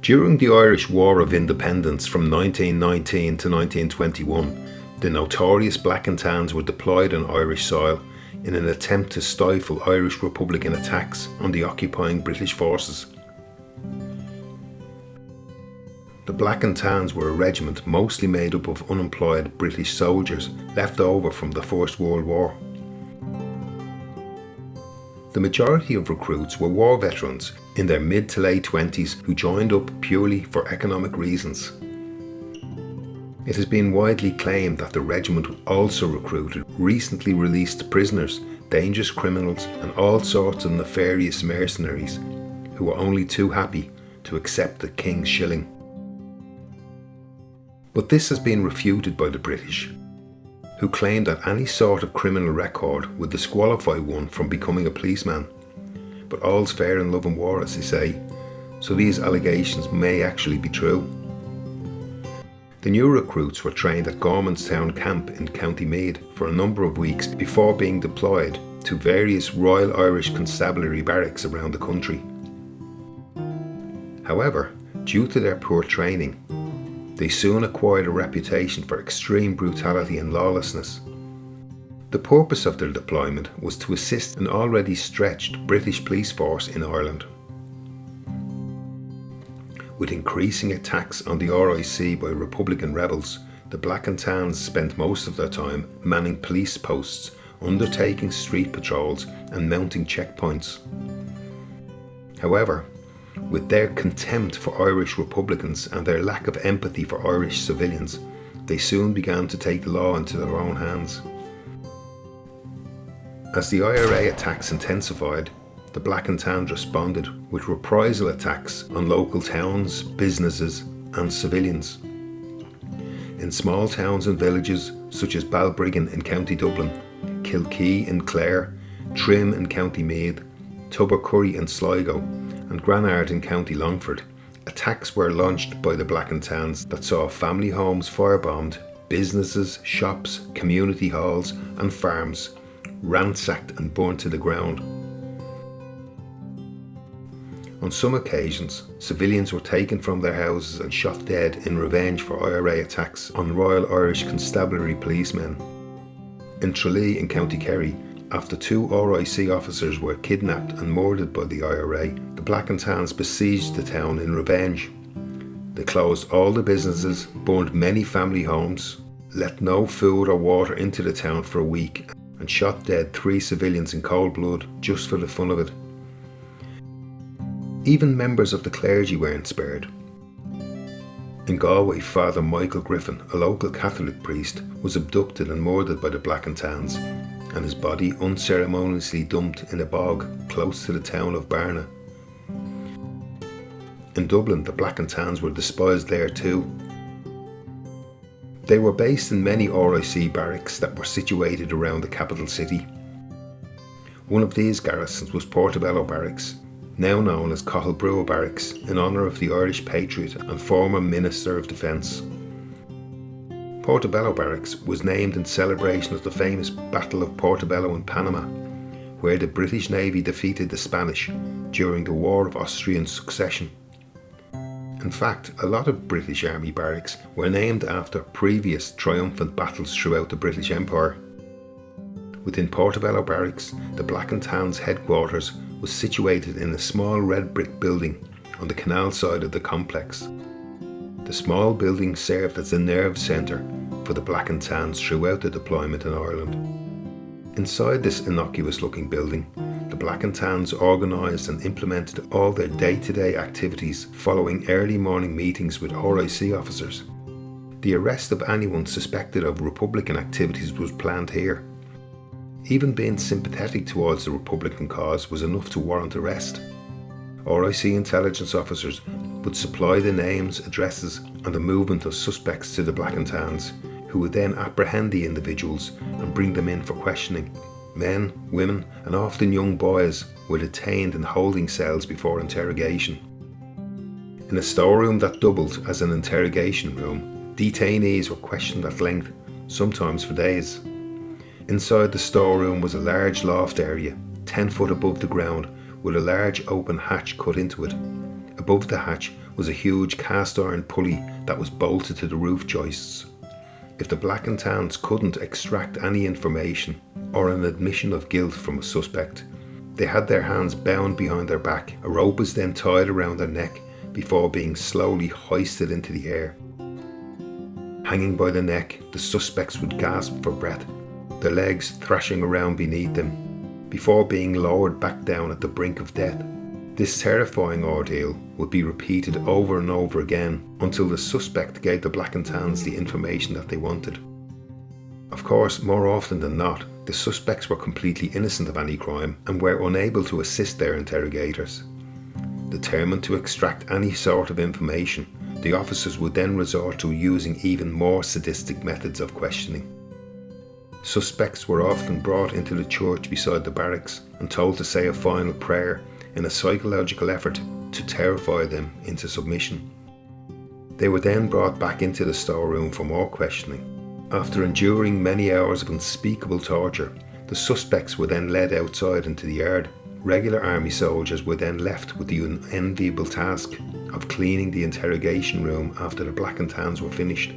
During the Irish War of Independence from 1919 to 1921, the notorious Black and Tans were deployed on Irish soil in an attempt to stifle Irish Republican attacks on the occupying British forces. The Black and Tans were a regiment mostly made up of unemployed British soldiers left over from the First World War. The majority of recruits were war veterans in their mid to late 20s who joined up purely for economic reasons. It has been widely claimed that the regiment also recruited recently released prisoners, dangerous criminals and all sorts of nefarious mercenaries who were only too happy to accept the king's shilling. But this has been refuted by the British, who claim that any sort of criminal record would disqualify one from becoming a policeman. But all's fair in love and war, as they say, so these allegations may actually be true. The new recruits were trained at Gormanstown Camp in County Meath for a number of weeks before being deployed to various Royal Irish Constabulary barracks around the country. However, due to their poor training, they soon acquired a reputation for extreme brutality and lawlessness. The purpose of their deployment was to assist an already stretched British police force in Ireland. With increasing attacks on the RIC by Republican rebels, the Black and Tans spent most of their time manning police posts, undertaking street patrols and mounting checkpoints. However, with their contempt for Irish Republicans and their lack of empathy for Irish civilians, they soon began to take the law into their own hands. As the IRA attacks intensified, the Black and Tans responded with reprisal attacks on local towns, businesses and civilians. In small towns and villages such as Balbriggan in County Dublin, Kilkee in Clare, Trim in County Meath, Tubbercurry in Sligo and Granard in County Longford, attacks were launched by the Black and Tans that saw family homes firebombed, businesses, shops, community halls and farms ransacked and burnt to the ground. On some occasions, civilians were taken from their houses and shot dead in revenge for IRA attacks on Royal Irish Constabulary policemen. In Tralee in County Kerry, after 2 RIC officers were kidnapped and murdered by the IRA, the Black and Tans besieged the town in revenge. They closed all the businesses, burned many family homes, let no food or water into the town for a week, and shot dead 3 civilians in cold blood just for the fun of it. Even members of the clergy weren't spared. In Galway, Father Michael Griffin, a local Catholic priest, was abducted and murdered by the Black and Tans, and his body unceremoniously dumped in a bog close to the town of Barna. In Dublin, the Black and Tans were despised there too. They were based in many RIC barracks that were situated around the capital city. One of these garrisons was Portobello Barracks, now known as Cottlebrewer Barracks, in honour of the Irish patriot and former Minister of Defence. Portobello Barracks was named in celebration of the famous Battle of Portobello in Panama, where the British Navy defeated the Spanish during the War of Austrian Succession. In fact, a lot of British Army barracks were named after previous triumphant battles throughout the British Empire. Within Portobello Barracks, the Black and Tans headquarters was situated in a small red brick building on the canal side of the complex. The small building served as a nerve centre for the Black and Tans throughout the deployment in Ireland. Inside this innocuous looking building, the Black and Tans organised and implemented all their day-to-day activities following early morning meetings with RIC officers. The arrest of anyone suspected of Republican activities was planned here. Even being sympathetic towards the Republican cause was enough to warrant arrest. RIC intelligence officers would supply the names, addresses and the movement of suspects to the Black and Tans, who would then apprehend the individuals and bring them in for questioning. Men, women and often young boys were detained in holding cells before interrogation. In a storeroom that doubled as an interrogation room, detainees were questioned at length, sometimes for days. Inside the storeroom was a large loft area, 10 foot above the ground, with a large open hatch cut into it. Above the hatch was a huge cast iron pulley that was bolted to the roof joists. If the Black and Tans couldn't extract any information or an admission of guilt from a suspect, they had their hands bound behind their back. A rope was then tied around their neck before being slowly hoisted into the air. Hanging by the neck, the suspects would gasp for breath, their legs thrashing around beneath them, before being lowered back down at the brink of death. This terrifying ordeal would be repeated over and over again until the suspect gave the Black and Tans the information that they wanted. Of course, more often than not, the suspects were completely innocent of any crime and were unable to assist their interrogators. Determined to extract any sort of information, the officers would then resort to using even more sadistic methods of questioning. Suspects were often brought into the church beside the barracks and told to say a final prayer in a psychological effort to terrify them into submission. They were then brought back into the storeroom for more questioning. After enduring many hours of unspeakable torture, the suspects were then led outside into the yard. Regular army soldiers were then left with the unenviable task of cleaning the interrogation room after the Black and Tans were finished.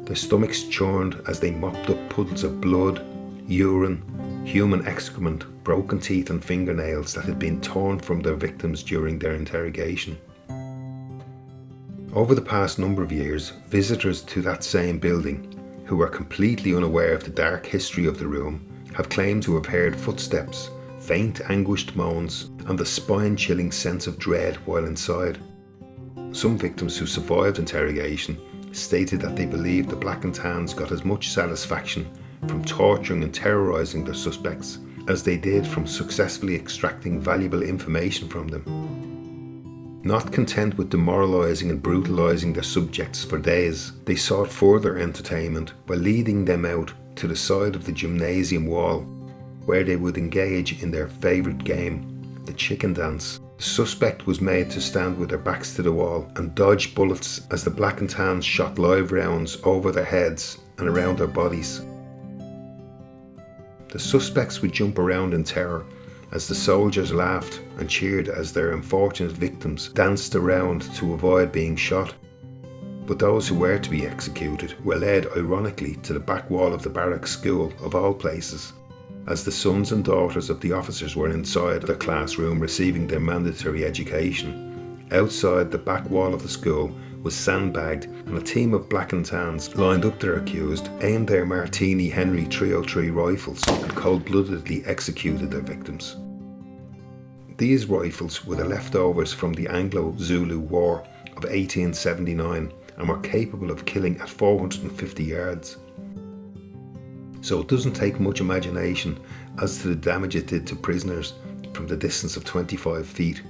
Their stomachs churned as they mopped up puddles of blood, urine, human excrement, broken teeth and fingernails that had been torn from their victims during their interrogation. Over the past number of years, visitors to that same building, who were completely unaware of the dark history of the room, have claimed to have heard footsteps, faint anguished moans, and the spine-chilling sense of dread while inside. Some victims who survived interrogation stated that they believed the Black and Tans got as much satisfaction from torturing and terrorising their suspects as they did from successfully extracting valuable information from them. Not content with demoralising and brutalising their subjects for days, they sought further entertainment by leading them out to the side of the gymnasium wall, where they would engage in their favourite game, the chicken dance. The suspect was made to stand with their backs to the wall and dodge bullets as the Black and Tans shot live rounds over their heads and around their bodies. The suspects would jump around in terror as the soldiers laughed and cheered as their unfortunate victims danced around to avoid being shot. But those who were to be executed were led ironically to the back wall of the barracks school of all places, as the sons and daughters of the officers were inside their classroom receiving their mandatory education. Outside the back wall of the school was sandbagged, and a team of Black and Tans lined up their accused, aimed their Martini Henry 303 rifles and cold-bloodedly executed their victims. These rifles were the leftovers from the Anglo-Zulu War of 1879 and were capable of killing at 450 yards. So it doesn't take much imagination as to the damage it did to prisoners from the distance of 25 feet.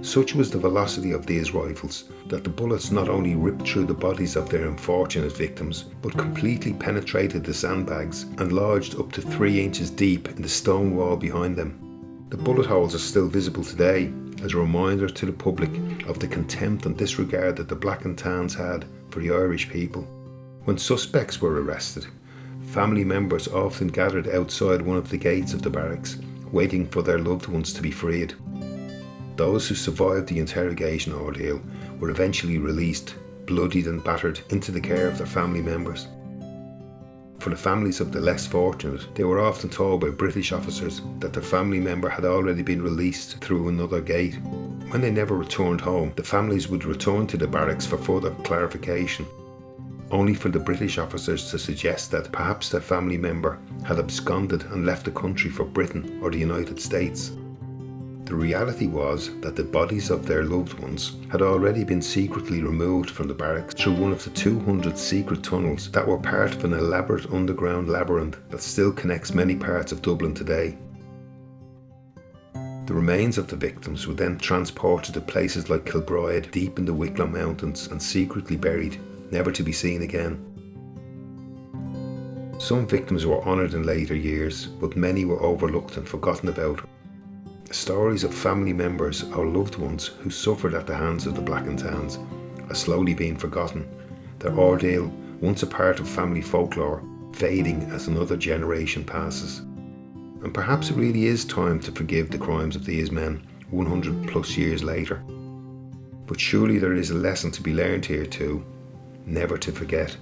Such was the velocity of these rifles that the bullets not only ripped through the bodies of their unfortunate victims, but completely penetrated the sandbags and lodged up to 3 inches deep in the stone wall behind them. The bullet holes are still visible today as a reminder to the public of the contempt and disregard that the Black and Tans had for the Irish people. When suspects were arrested, family members often gathered outside one of the gates of the barracks, waiting for their loved ones to be freed. Those who survived the interrogation ordeal were eventually released, bloodied and battered, into the care of their family members. For the families of the less fortunate, they were often told by British officers that their family member had already been released through another gate. When they never returned home, the families would return to the barracks for further clarification, only for the British officers to suggest that perhaps their family member had absconded and left the country for Britain or the United States. The reality was that the bodies of their loved ones had already been secretly removed from the barracks through one of the 200 secret tunnels that were part of an elaborate underground labyrinth that still connects many parts of Dublin today. The remains of the victims were then transported to places like Kilbride, deep in the Wicklow Mountains, and secretly buried, never to be seen again. Some victims were honoured in later years, but many were overlooked and forgotten about. Stories of family members or loved ones who suffered at the hands of the Black and Tans are slowly being forgotten, their ordeal, once a part of family folklore, fading as another generation passes. And perhaps it really is time to forgive the crimes of these men 100 plus years later. But surely there is a lesson to be learned here too, never to forget.